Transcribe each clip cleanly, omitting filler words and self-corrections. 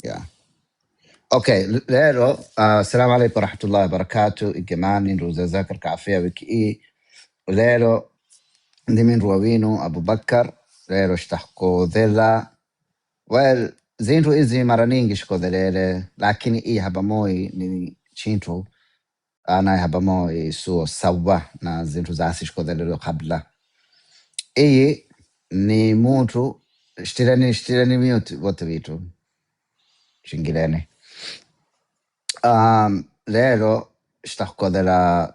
Yeah. Okay, lero assalamu alaikum warahmatullahi wabarakatuh. Igemani nduza zakar kafia wiki hii. Lero ndimin ruwawinu Abubakar. Lero shtahko dhela. Well, zintu izi mara nyingi shkodhelele, lakini hii habamoi ni chintu ana habamoi suo sawa na zintu zasi shkodhelele kabla. Hii ni muntu shtireni mute wote vitu shingilene. Lero shtakhodela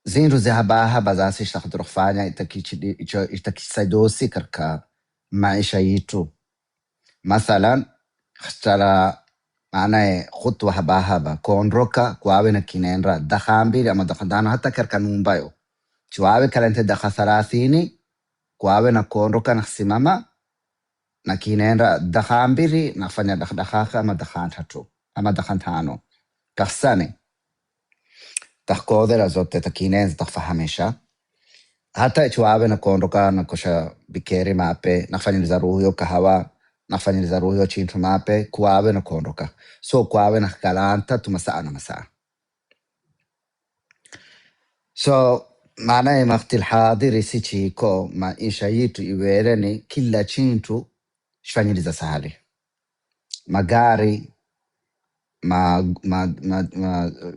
zintu zihaba zasi shtakhdorofanya itakisaidosi karka maisha yitu. Mathalan, khtara maanaye khutwa haba kuondoka kwawe na kinenra dakhambili ama dakhadano hata karka numbayo. Chwawe kalente dakha 30 kwawe na kuondoka na simama na kinenra dakhambili nafanya dakhaka ama dakhantatu ama dakhantano. Kassane tahkodera zote takinenza takfahamisha hata chwawe na kuondoka na kusha bikeri mape nafanyiliza ruhuyo kahawa nafanyiliza ruhuyo chintu mape kwawe na kuondoka so kwawe na kalanta tumasaa na masaa so maana makti alhadiri sichiko maisha yitu iwereni kila chintu shfanyiliza sahali magari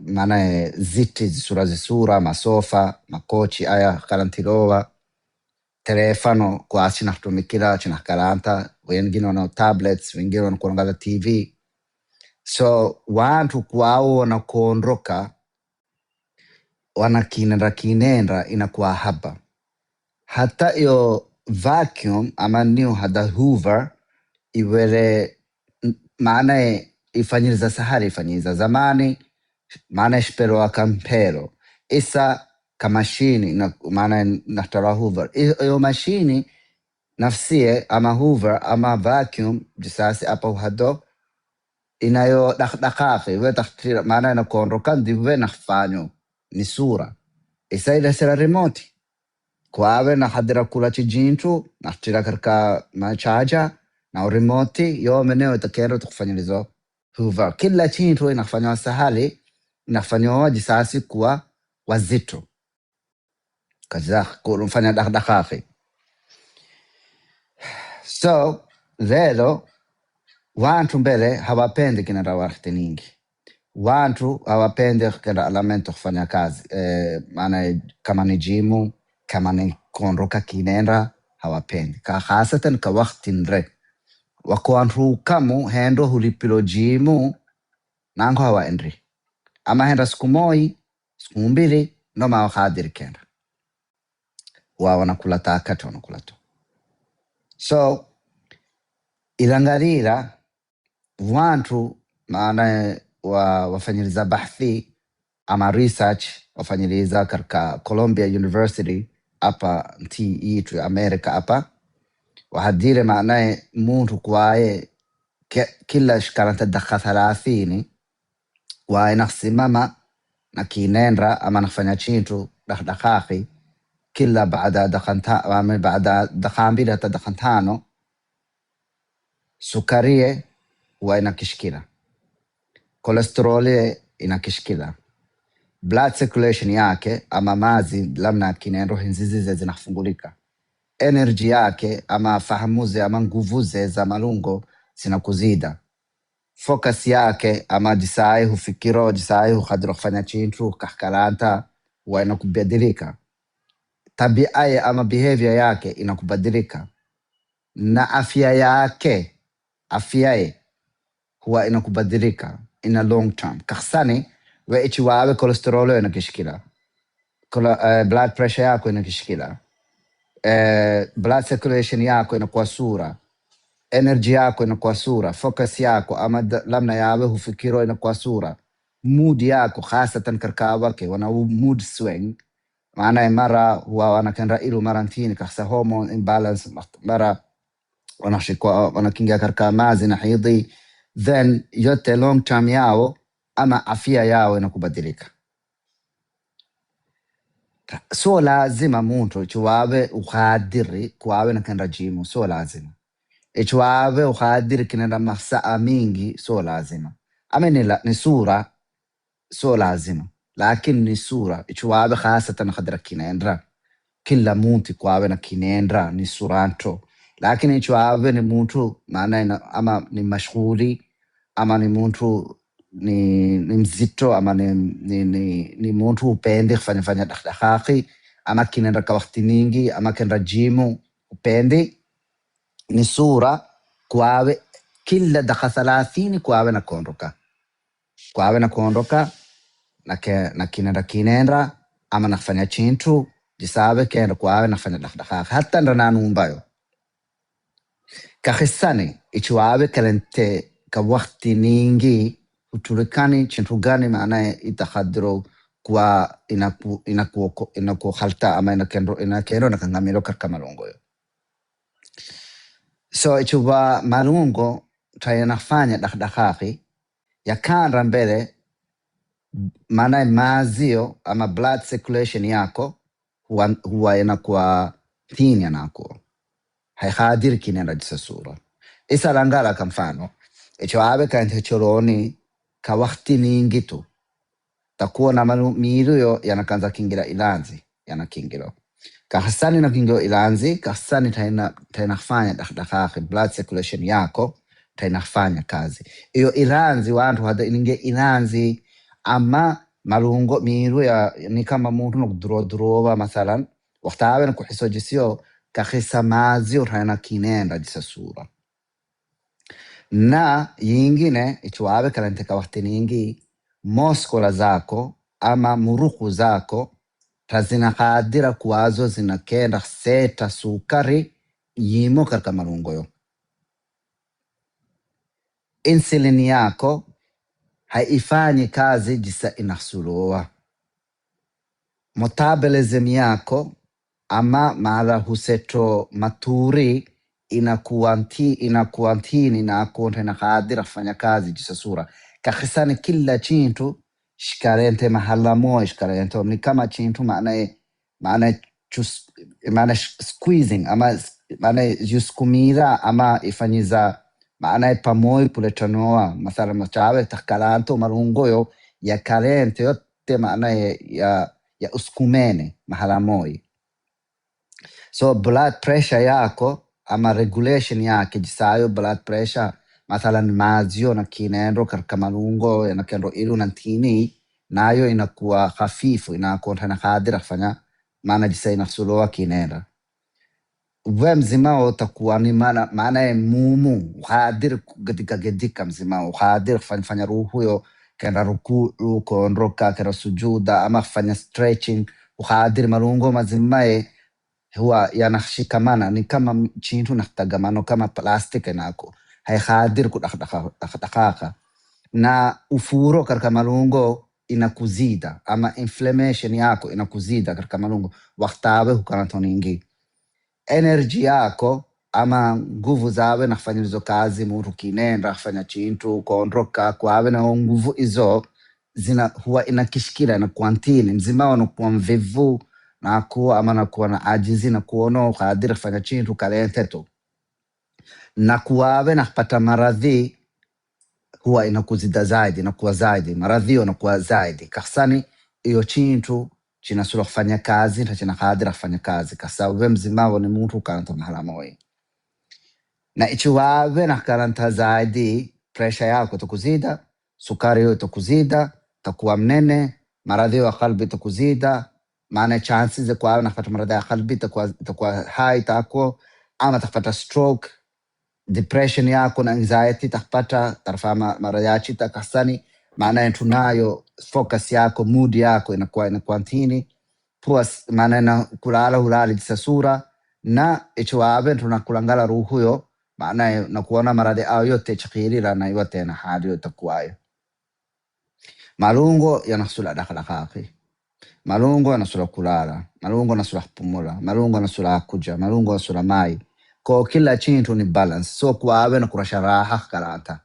maana ziti zisura masofa makochi aya kalantilowa telefano kwa chinahtumikila chinahkalanta wengine wana tablets wengine wanakuangalia TV so wantu kwao wanakuondoka wanakinenda inakuwa haba hata iyo vacuum ama niyo hada Hoover iwele maana ifanyiliza sahari ifanyiliza zamani maana ishpero akampero isa kamashini maana nahtara Hoover iyo mashini nafsie ama Hoover ama vacuum jisasi apa uhado inayo dakhafi we takhtira maana inakuondoka ndiwe nafanyo ni sura isa ile sera remote kwawe na hadira kula chijintu nahtira karka machaja na remote yo meneo itakero tukufanyilizo Hoover kila chintu inafanywa sahali inafanywa jisasi kuwa wazito kaza kufanya dakhafi so lelo wantu mbele hawapendi kinenda wakati nyingi wantu hawapendi kenda alamento kufanya kazi maana kama ni jimu kama ni kuondoka kinenda hawapendi hasatan ka wakati nre wako wantu kamu hendo hulipilo jimu nango hawaendri ama henda siku moi siku mbili noma wakadiri kenda wanakula takati wanakula tu so ilangalila wantu maana wafanyiliza bahthi ama research wafanyiliza karka Columbia University apa nti itu America apa wahadire maanaye muntu kwaye kila shkaranta dakha 30 wae nasimama na kinendra ama nafanya chintu dakhafi kila baada dakhanta ama baada dakhambila ta dakhantano sukarie wa inakishikila kolesteroli inakishikila blood circulation yake ama mazi lamna kinendo hinzizize zinafungulika energy yake ama fahamuze ama nguvuze za malungo zinakuzida focus yake ama jisai hufikiro jisai hukhadro kufanya chintu kahkalanta wa inakubadilika tabia ama behavior yake inakubadilika na afya yake afyaye huwa inakubadilika in a long term kakhsani we ichi wawe kolesterolo inakishikila blood pressure yako inakishikila blood circulation yako inakuwa sura energy yako inakuwa sura focus yako ama lamna yawe hufikiro inakuwa sura mood yako hasatan karkawake wana mood swing maana mara huwa wanakenda ilu mara ntini kahsa hormone imbalance mara wanakinga karka mazi na hidhi then yote long term yao ama afya yao inakubadilika so lazima muntu chuwawe ukhadiri kwawe nakenda jimu so lazima ichwawe ukhadir kinenda masaa mingi so lazima ame ni sura so lazima lakini ni sura ichwawe khasatan khadra kinendra kila muntu kwawe na kinendra ni suranto lakini ichwawe ni muntu maana ama ni mashghuli ama ni muntu ni mzito ama ni muntu upende fanya dakhdakhi ama kinenda kwa wakati ningi ama kenda jimu upende ni sura kwawe kila dakika 30 kwawe na kuondoka na kinenda ama nafanya chintu jisabe kenda kwawe nafanya dakhdakha hata ndana numbayo kakhisani ichwawe kalente ka wakati ningi utulikani chintu gani maana itakhadro kwa inaku khalta ama inakendo nakangamiro karka malungo yo so ichuwa malungo tayanafanya dakhdakhi yakanda mbele maana mazio ama blood circulation yako huwa inakuwa thini yanakuwa haikhadir kinenda jisa sura isa langala ka mfano ichoabe kante choroni ka wakati ningi tu takuwa na miru yo yanakanza kingira ilanzi yanakingiro kahasani na kingo ilanzi kahasani tainafanya dakhdakhi blood circulation yako tainafanya kazi iyo ilanzi wantu hada ininge ilanzi ama malungo miru ya ni kama muntu nokudrodroba mathalan waktawe nakuhiso jisio kakhisa mazio taina kinenda jisa sura na yingine ichwawe kalanteka wakati ningi moskola zako ama muruku zako tazina kadira kuwazo zinakenda seta sukari yimo karka malungo yo insulin yako haifanyi kazi jisa inasuloa metabolism yako ama mara huseto maturi inakuantini na akonte na kadira fanya kazi jisa sura kakhisani kila chintu shikarente mahala mo shikarente ni kama chintu maana squeezing ama maana yuskumira ama ifanyiza maana pamoy puletanoa mathala machawe takalanto marungoyo ya karente yote maana ya uskumene mahala moi so blood pressure yako ama regulation yake jisayo blood pressure mathalan mazio na kinendo karka malungo yanakendo ilu nantini nayo inakuwa hafifu inakonta na kadira fanya maana jisa inasuloa kinenda we mzima utakuwa ni maana mumu uhadir gedika mzima uhadir fanya ruhu yo kenda ruku kuondoka kenda sujuda ama fanya stretching uhadir malungo mazimae huwa yanashikamana ni kama chintu naktagamano kama plastic nako haikhadir kudakhdakha na ufuro karka malungo inakuzida ama inflammation yako inakuzida karka malungo waktawe hukanatoningi energy yako ama nguvu zawe nafanya hizo kazi mtu kinenda kufanya chintu kuondoka kwawe na nguvu hizo huwa inakishikila na kuantini mzima wanakuwa mvivu na kuwa ama nakuwa na ajizi na kuono kadiri kufanya chintu kalenteto na kuwawe nakupata maradhi huwa inakuzida zaidi inakuwa zaidi maradhi inakuwa zaidi kasani iyo chintu chinasula kufanya kazi na china kadiri kufanya kazi kasawe mzima ni mtu kanata mahala moi na ichiwawe na karanta zaidi pressure yako tukuzida sukari yo tukuzida takuwa mnene maradhi ya kalbi tukuzida maana chances za kwa nakupata maradhi ya kalbi takuwa high tako ama takupata stroke depression yako na anxiety takupata tarfa maradhi ya chita kasani maana tunayo focus yako mood yako inakuwa ntini plus maana na kulala hulali jisasura na ichiwawe tunakulangala ruhu yo maana na kuona maradhi ao yote chakirira na yote na hali yote kuwayo malungo yanasula dakhlakaki malungo yanasula kulala malungo yanasula kupumula malungo yanasula kuja malungo yanasula mai ko kila chintu ni balance so kuwawe na kurasha raha kalanta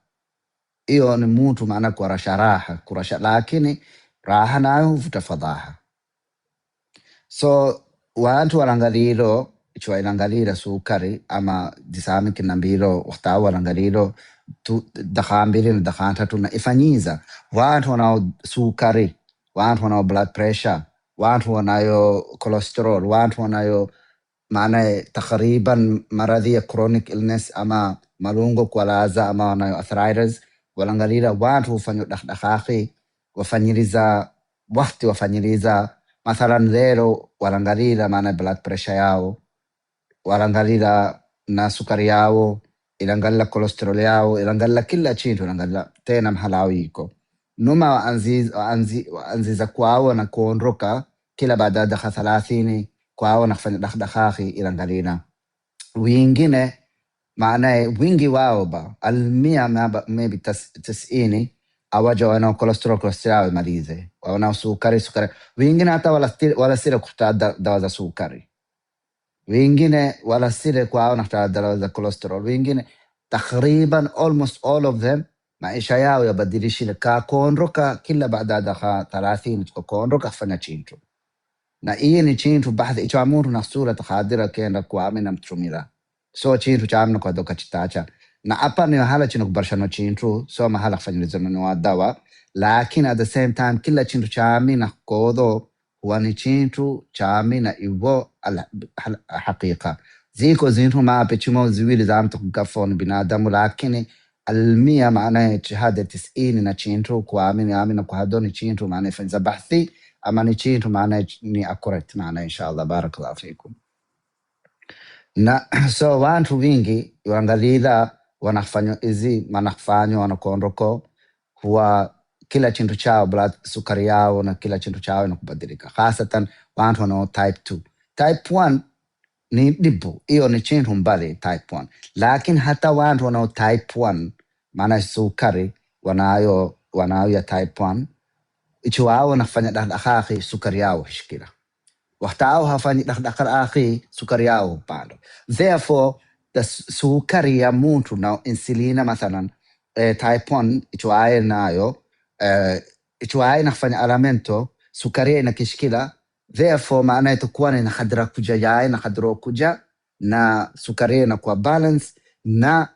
iyo ni mtu maana kurasha raha kurasha lakini raha nayo huvuta fadhaha so wantu walangalilo ichwa ilangalira sukari ama disami kinambiro waktawa langaliro tu dakhambiri na dakhantatu na ifanyiza watu wanao sukari, watu wanao blood pressure, watu wanayo cholesterol, watu wanayo maana takriban maradhi ya chronic illness ama malungo kualaza ama wanayo arthritis walangalira watu hufanyo dakhdakhi wafanyiriza wakati wafanyiriza mathalan lero walangalira maana blood pressure yao walangalira na sukari yao ilangalila cholesterol yao ilangalila kila chintu ilangalila tena mhalao yiko numa anziza kwao na kuondoka kila baada ya dakika 30 kwao na kufanya dakhdakhi ilangalina wingine maanaye wingi wao ba almia maybe 90 awaja wanao cholesterol imalize wanao sukari wengine hata wala sile kutaa dawa za sukari wengine wala sile kwao na dawa za cholesterol wengine takriban almost all of them maisha yao yabadilishile kuondoka kila baada ya dakika 30 kuondoka kufanya chintu na hii ni chintu baadhi ichaamuru na sura takadira kenda kuamina mtumira so chintu chamna kwa doka chitacha na hapa ni mahala chino kubarshano chintu so mahala kufanyilizono ni wadawa lakini at the same time kila chintu chamina kodo huwa ni chintu chamina iwo haqiqa ziko zintu maape chimo ziwili za mtu kugafoni binadamu lakini almia maana shahada 90 na chintu kuamini amina kwa hadoni chintu maana ifanza bahthi ama ni chintu maana ni accurate maana inshallah barakallahu fikum na so watu wingi wangalila wanafanya hizi manafanya wanakuondoko huwa kila chintu chao blood sukari yao na kila chintu chao inakubadilika hasatan watu wanao type 2 type 1 ni dibu hiyo ni chintu mbali type 1 lakini hata watu wanao type 1 maana sukari wanayo ya type 1 ichwao wanafanya dakhdakhi sukari yao hishkila wakati hafanyi dakhdakhi sukari yao pando therefore the sukari ya mtu na insulina mathalan type 1 ichwao nayo ichwao inafanya alimento sukari ina kishkila therefore maana itakuwa ni khadra kuja yae na khadro kuja na sukari inakuwa balance na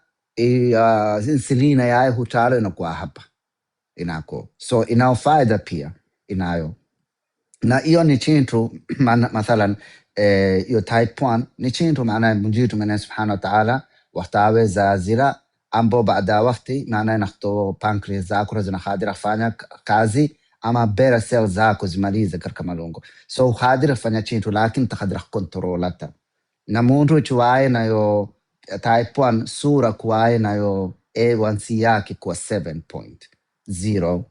insulina yae hutalo inakuwa hapa inako so inao faida pia inayo na hiyo ni chintu mathalan hiyo type 1 ni chintu maana mjitu mena subhanahu wa ta'ala watawe zazira ambo baada wakati maana nakhto pancreas zako zina khadira fanya kazi ama beta cells zako zimalize katika malungo so khadira fanya chintu lakini takhadira kontrolata na mundu chuaye nayo type 1 sura kuaye nayo A1C yake kwa 7.0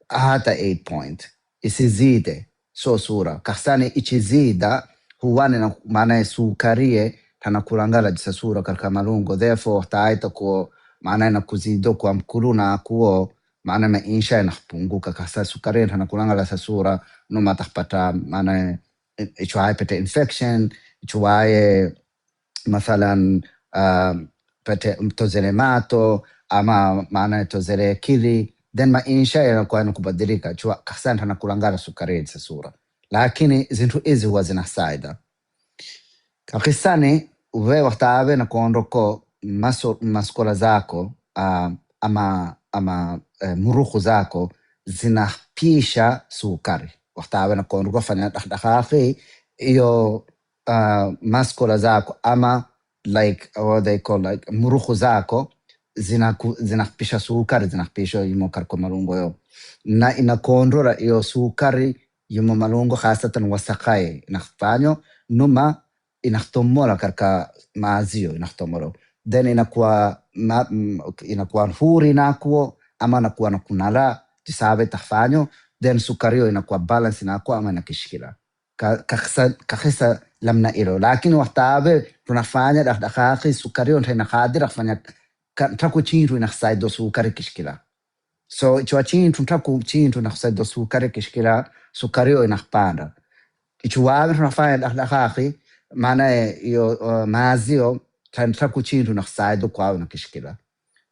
hata 8 point isizide so sura kasane ichizida huwane na maana sukarie tanakulangala jisa sura katika malungo therefore taita ko maana na kuzido kwa mkulu na kuo maana maisha inapunguka kasa sukarie tanakulangala sa sura no matapata maana ichwaye pete infection ichwaye mathalan pete mtozelemato ama maana tozele kili then maisha yanakuwa yanakubadilika chua kasanta na kulangala sukari sa sura lakini zintu hizi huwa zinasaida kakisani uwe waktawe na kuondoko maskola zako ama muruku zako zinapisha sukari waktawe na kuondoko fanya dakhdakhi iyo maskola zako ama like what they call like muruku zako zinapisha sukari zinapisha yumo karko malungo yo na inakondora iyo sukari yumo malungo hasatan wasakaye inafanyo numa inaktomora karka maazio inaktomoro then inakuwa huri nakuo ama inakuwa nakunala tisabe tafanyo then sukari yo inakuwa balance inakuwa ama inakishikila kakhisa lamna ilo lakini waktabe tunafanya dakhdakhi sukari yo ntaina khadira fanya ntaku chintu inakhsaido sukari kishkila so ichwa chintu ntaku chintu inakhsaido sukari kishkila sukari yo inakhpanda ichwa tunafanya dakhdakhi maana iyo maazio ntaku chintu inakhsaido kwao na kishkila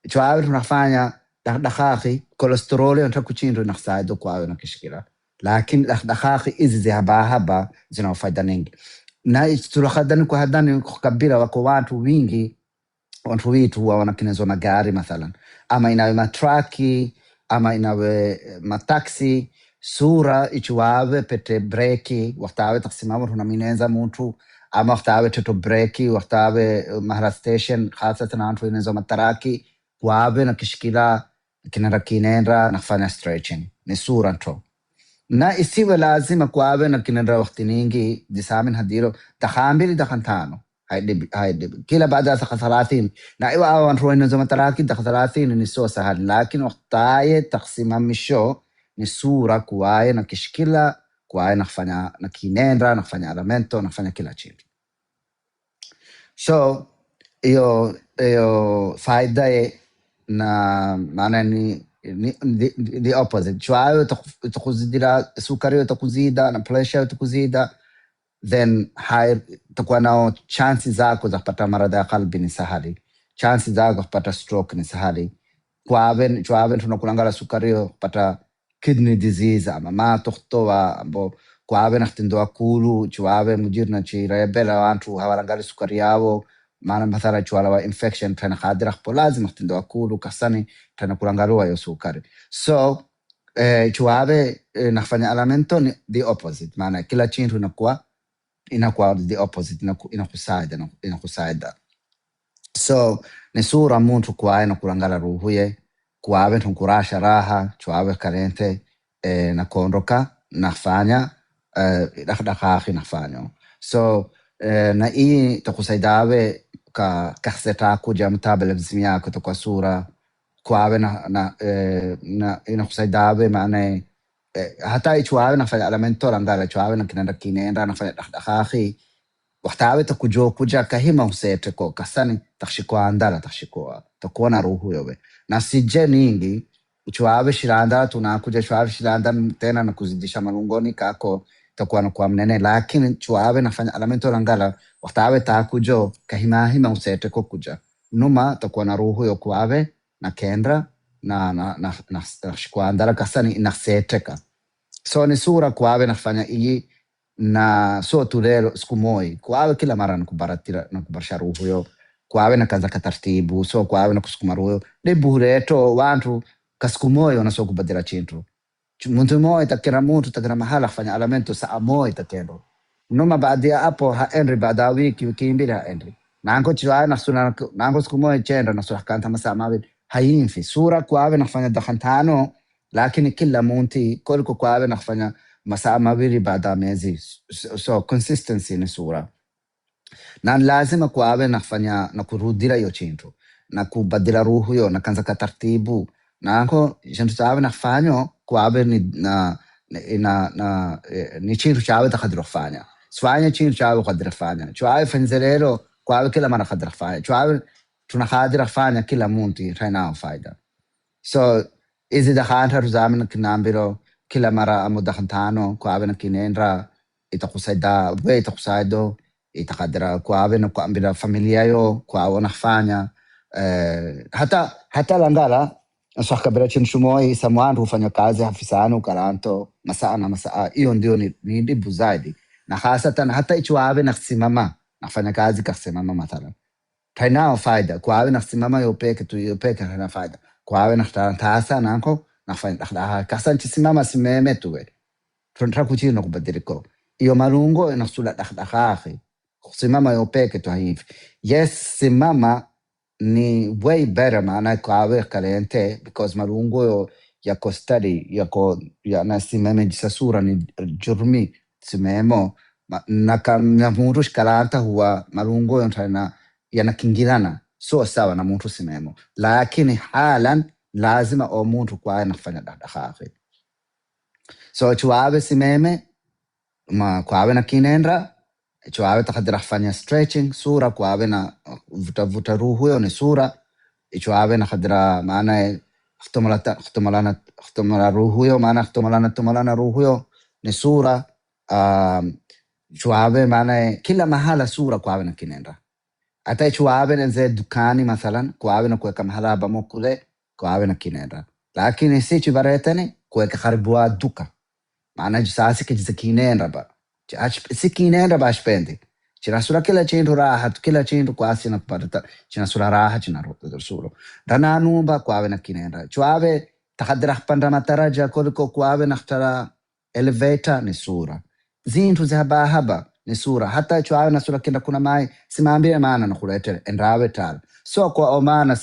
ichwa tunafanya dakhdakhi cholesterol yo ntaku chintu inakhsaido kwao na kishkila lakini dakhdakhi izi zihaba zina faida nyingi na tulahadani kwa hadani kabila wako watu wingi, watu witu huwa wanakinezwa magari mathalan, ama inawe matraki ama inawe mataksi, sura ichiwawe pete breki waktawe taksimama tunaminenza muntu, ama waktawe teto breki waktawe mahara station khasatan antu inenza mataraki kwawe na kishikila kinenda kinenda nafanya stretching ni sura nto, na isiwe lazima kwawe na kinenda wakti ningi disamin hadiro dakhambili dakhantano هاي كلا بعدها تاخذ 30 لا ايوه نروح نزوم تراكي تاخذ 30 نسو سهل، لكن وقتاي تقسيم مشو نسورة كواي نكشكلا كواي نخفanya nakinenda nafanya elemento nafanya kila kitu. So hiyo faida na maana ni the opposite. Chwayo itakuzidira sukari itakuzida na pressure itakuzida, then takuwa nao chansi zako za kupata maradhi ya kalbi ni sahali, chansi zako kupata stroke ni sahali. Chwaven tunakulangala sukario kupata kidney disease ama matohtoa ambo kwaven akhtindoa kulu chwawe mujirna chirebela wantu hawalangali sukari yao maana mathala chwala wa infection tena khadira khpo lazim akhtindoa kulu kasani tena kulangalua yo sukari. So chwawe nafanya elemento ni the opposite, maana kila chintu inakuwa the opposite, inakusaidia. So ni sura muntu kwae na kulangala ruhuye kwawe tunkurasha raha chwawe karente na kondoka nafanya dakhi nafanyo. So na ii takusaidawe ka kaxeta kuja metabolism yako kwa sura kwawe na inakusaidawe maana hata ichwawe nafanya elemento langala chwawe na kinenda kinenda nafanya dakhi waktawe takujo kuja kahima usete ko kasani takshiko andala takshiko takuona ruhu yowe na sije ningi chwawe shiranda tunakuja chwawe shiranda tena na kuzidisha malungoni kako takuwa na kwa mnene, lakini chwawe nafanya elemento langala waktawe takujo kahima hima usete ko kuja numa takuwa na ruhu yo kwawe na kendra na takshiko andala kasani inaseteka. So ni sura kwawe nafanya iyi na so tulelo siku moi kwawe kila mara nakubarisha ruhu yo kwawe nakanza katartibu, so kwawe nakusukuma ruhu yo de bureto wantu kasiku moyo na so kubadila chintu muntu moyo takira muntu takira mahala kufanya elemento saa moyo takendo numa baada ya hapo haenri baada wiki mbili haenri nango chiwawe nasuna nango siku moyo chenda nasuna kanta masaa mawili hayinfi sura kwawe nafanya dakhantano, lakini kila munti koliko kwawe nafanya masaa mawili baada mezi. So consistency ni sura na lazima kwawe nafanya na kurudira yo chintu na kubadila ruhu yo na kanza katartibu nako chintu chawe nafanyo kwawe ni chintu chawe takadira fanya swanya chintu chawe kadira fanya chawe fenzerero kwawe kila mara kadira fanya chawe tunakadira fanya kila munti tainao faida. So izi dakhanta ruzamina kinambiro kila mara amo dakhantano kwawe na kinendra itakusaida we itakusaido itakadira kwawe na kuambira familia yo kwawe nafanya hata langala nasakabira chinshumoi samwantu ufanya kazi hafisano karanto masaa iyo ndio ni dibu zaidi na hasatan hata ichwawe nakisimama nafanya kazi kakisimama mathalan tainao faida kwawe nakisimama yopeke tu yopeke hana faida kwawe nakhtarantasa nanko nafanya kasanchi simama simeme tuwe tunataka kuchino kubadiriko iyo malungo inasula dakhi simama yopeke tu hivi. Yes, simama ni way better maana kwawe kalente because malungo yo yako study yako na simeme jisasura ni jurmi simemo na mtu kalanta huwa malungo yo yanakingilana so sawa na mtu simemo, lakini halan lazima o muntu kwawe nafanya dakhi. So chwawe simeme kwawe na kinendra chwawe takadira fanya stretching sura kwawe na vuta ruhu yo ni sura chwawe na khadira maana khtomala ruhu yo maana khtomalana ruhu yo ni sura chwawe maana kila mahala sura kwawe na kinendra hata chwawe nze dukani mathalan kwawe na kuweka mahala bamokule kwawe na kinendra, lakini si chibaretani kuweka karibu duka maana jisasi kijisa kinendra ba si kinendra ba shpendi chinasura kila chintu raha kila chintu kwasi na kupata chinasura raha chinasura rana numba kwawe na kinenda chwawe takadira panda mataraja koliko kwawe nahtara elevator ni sura zintu zihaba haba ni sura hata chwawe na sura kinda kuna mai simambie maana na kulete endrawe tal so kwa omana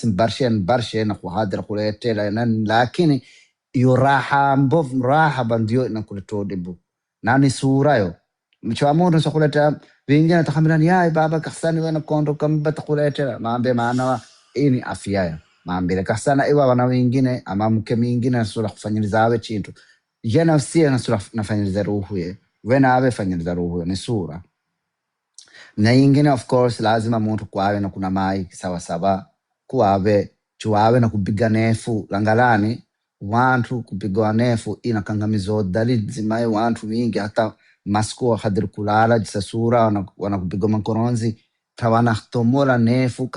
barshe na kuhadira kulete lakini yu raha mbov raha bandio na kuleto dibu na ni sura yo mchwamundu sa kuleta vingine takamilani yai baba kasani wena kondo kamba takulete maambe maana ini afya maambile kasana iwa wana wengine ama mke mingine nasura kufanyiliza awe chintu jena usia nasura nafanyiliza ruhu ye wena awe fanyiliza ruhu ye ni sura na ingine of course lazima muntu kwawe na kuna mai sawa sawa kuwawe chuwawe na kupiga nefu langalani wantu kupigwa nefu ina kangamizo dalili zimaye wantu wingi hata masko hadir kulala jisa sura wanakupiga makoronzi tawanahtomola nefu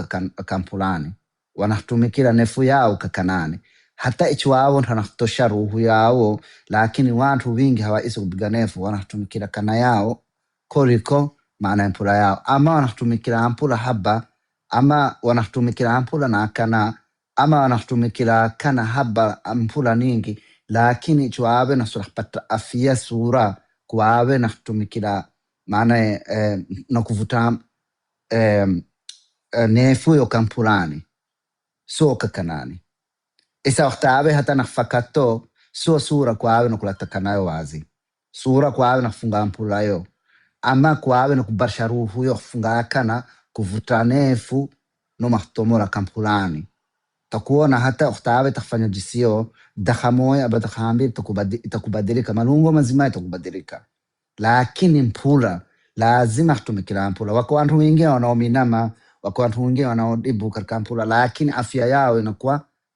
kampulani wanahtumikila nefu yao kakanani hata ichwao tanahtosha ruhu yao lakini wantu wingi hawaisi kupiga nefu wanahtumikila kana yao koliko maana ampula yao ama wanahtumikila ampula haba ama wanahtumikila ampula na kana ama wanahtumikila kana haba ampula ningi lakini ichwawe nasurahpata afya sura kwawe nahtumikila maana nakuvuta nefu yo kampulani so kakanani isa waktawe hata nafakato so sura kwawe nakulata kanayo wazi sura kwawe nafunga ampula yo ama kwawe nakubarsha ruhu yo kufunga kana kuvuta nefu no mahtomola kampulani takuona hata waktawe takfanya jisio dakhamoya aba dakhambi itakubadilika malungo mazima itakubadilika lakini mpula lazima kutumikila mpula wako wantu wengi wanaominama wako wantu wengi wanaodibu katika mpula lakini afya yao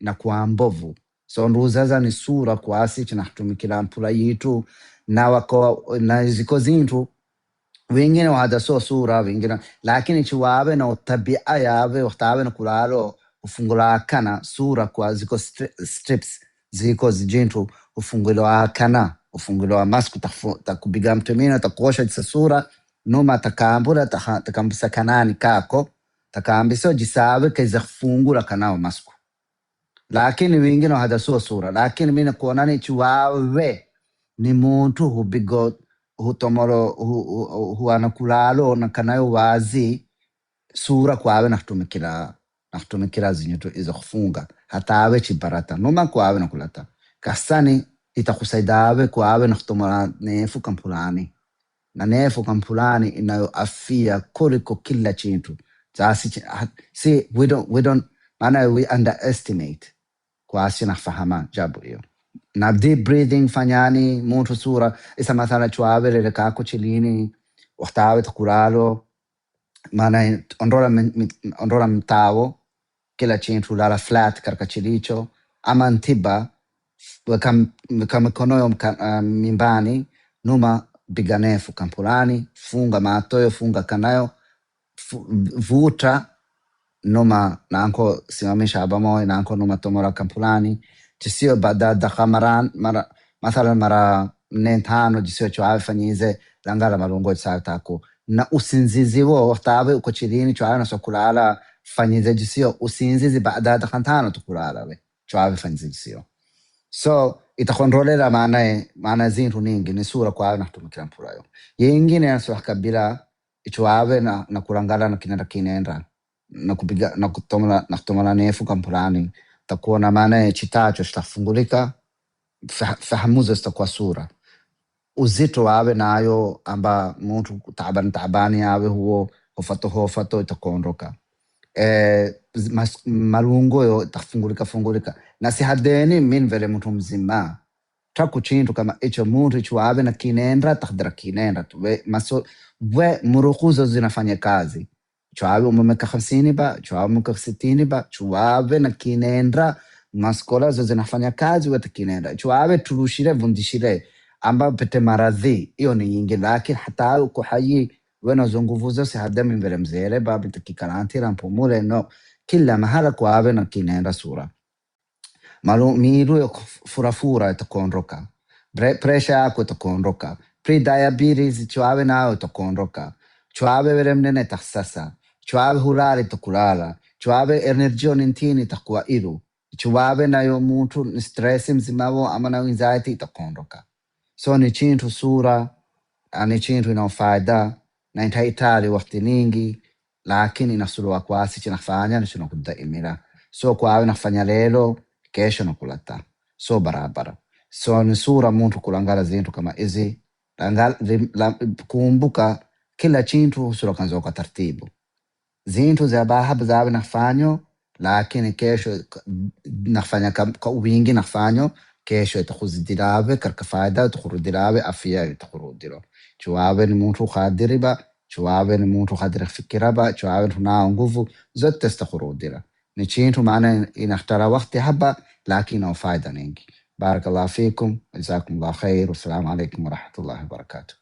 inakuwa mbovu so nduzaza ni sura kwasi chinatumikila mpula yitu na wako na ziko zintu wengine wahada so sura wengine lakini chiwawe na tabia yawe waktawe na kulalo ufungula kana sura kwa ziko strips ziko zijintu ufungula kana ufungula masku takubiga mtumina takosha jisa sura numa takambula takambisa kanani kako takambiso jisawe kaiza fungula kanao masku lakini wengine wahada so sura lakini mina kuonani chiwawe ni muntu hubigo hutomoro huanakulalo na kanayo wazi sura kwawe nakutumikila zinyoto izo kufunga hatawe chibarata numa kwawe nakulata kasani itakusaidawe kwawe nakutomora nefu kampulani na nefu kampulani inayo afia koliko kila chintu see we don't maana we underestimate kwasi nafahama jabu hiyo na deep breathing fanyani muntu sura isa mathala chwawe lele kako chilini waktawe takulalo maana ondora mtawo kila chintu lala flat karka chilicho ama ntiba weka mikono mimbani numa biganefu kampulani funga matoyo funga kanayo vuta numa nanko simamisha abamoy nanko numa tomora kampulani jisio bada dakhamaran mathalan mara 5 jisio chwawe fanyize langala malungo tsatako na usinzizi wo waktawe uko chilini chwawe na sokulala fanyize jisio usinzizi baada dakhantano tukulala we chwawe fanyize jisio so itakontrolela maana zintu ningi ni sura kwawe nakutumikila mpula yo yengine yasuha kabila chwawe na kulangala na kinenda na kupiga na kutomala nefu kampulani takuona maana chitacho chitafungulika fahamuzo zitakuwa sura uzito wawe nayo amba muntu tabani yawe huo hofato itakondoka malungo yo itafungulika na si hadeni min vele muntu mzima taku chintu kama icho muntu ichwawe na kinenda takdira kinenda we murukuzo zinafanya kazi chwawe umemeka 50 ba chwawe umemeka 60 ba chwawe na kinenda maskola zo zinafanya kazi wata kinenda chwawe turushire vundishire amba pete maradhi iyo ni nyingi lakini hata uko hayi wena zonguvuzo si hadami mbele mzere babi takikarantira mpumule no kila mahala kwawe na kinenda sura miru yo furafura itakondoka pressure yako itakondoka pre-diabetes chwawe nao itakondoka chuave vere mnene taksasa, chuave hulali tukulala, chuave energio nintini takuwa iru, chuave nayo muntu ni stress mzimavo ama na anxiety itakondoka. So ni chintu sura, ni chintu ina faida na intahitari wakati ningi, lakini inasuluwa kwasi chinafanya na chinakudaimira. So kwawe nafanya lelo, kesho nakulata. So barabara. So ni sura muntu kulangala zintu kama izi, kumbuka kila chintu husura kanzo kwa tartibu. Zintu za bahab zawe nafanyo, lakini kesho nafanya kwa wingi nafanyo, kesho itakhuzidirawe karka faida itakhurudirawe afia itakhurudiro. Chuawe ni muntu khadiriba, chuawe ni muntu khadira fikiraba, chuawe ni tunao nguvu, zote itakhurudira. Ni chintu maana inahtara wakti haba, lakini na faida ningi. بارك الله فيكم، جزاكم الله خير، والسلام عليكم ورحمة الله وبركاته.